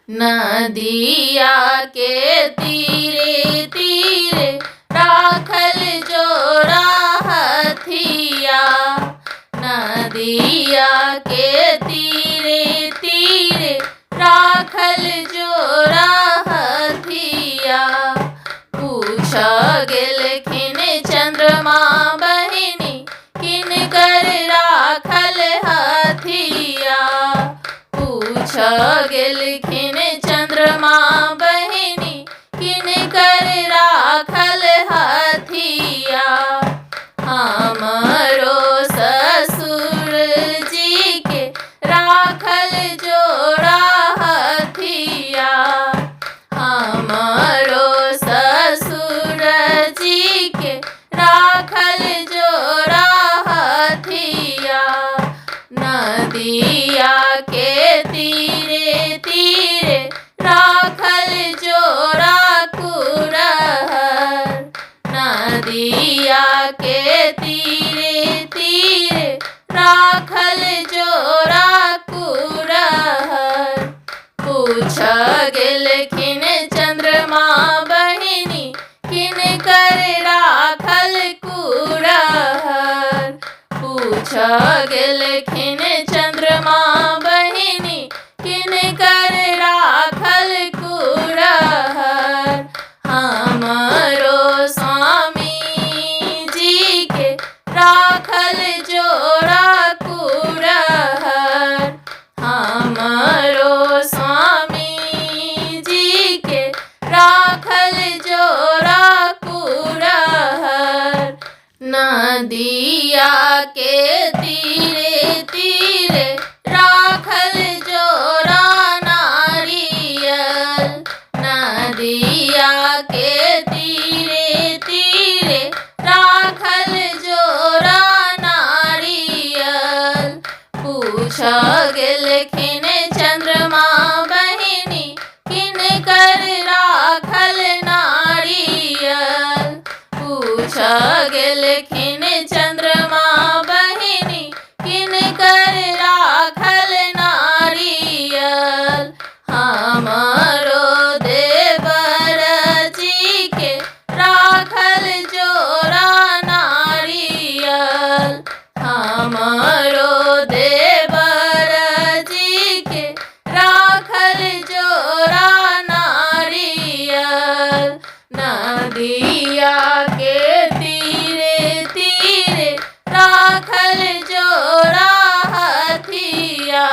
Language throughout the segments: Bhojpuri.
नदिया के तीरे तीरे राखल जोड़ा हथिया। नदिया के तीरे तीरे राखल जोड़ा हथिया। पूछ गेलखिन चंद्रमा बहिनी किनकर राखल हथिया। पूछ गेलखिन चंद्रमा बहिनी किनकर राखल हथिया। हमरो ससुर जी के राखल जोड़ा हथिया। हमरो ससुर जी के राखल जोड़ा हथिया। नदिया के तीरे तीरे राखल जोड़ा कुरहर। नदिया के तीरे तीरे राखल जोड़ा कुरहर। पूछ गेलखिन चंद्रमा बहिनी किनकर राखल कुरहर। पूछ गेलखिन चंद्रमा बहिनी किनकर राखल कुरहर। हमरो स्वामी जी के राखल जोड़ा कुरहर। हमरो स्वामी जी के राखल जोड़ा कुरहर। नदिया के तीरे तीरे राखल जोड़ा नारियल। नदिया के तीरे तीरे राखल जोड़ा नारियल। पूछ गेलखिन चंद्रमा बहिनी किनकर राखल नारियल। पूछ गेलखिन चंद्रमा बहिनी किनकर राखल नारियल। हमरो देवर जी के राखल जोड़ा नारियल। हमरो देवर जी के राखल जोड़ा नारियल। नदिया के तीरे तीरे राखल जोड़ा हथिया।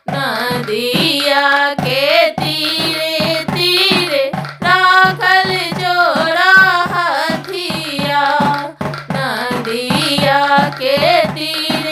नदिया के तीरे तीरे राखल जोड़ा हथिया। नदिया के तीरे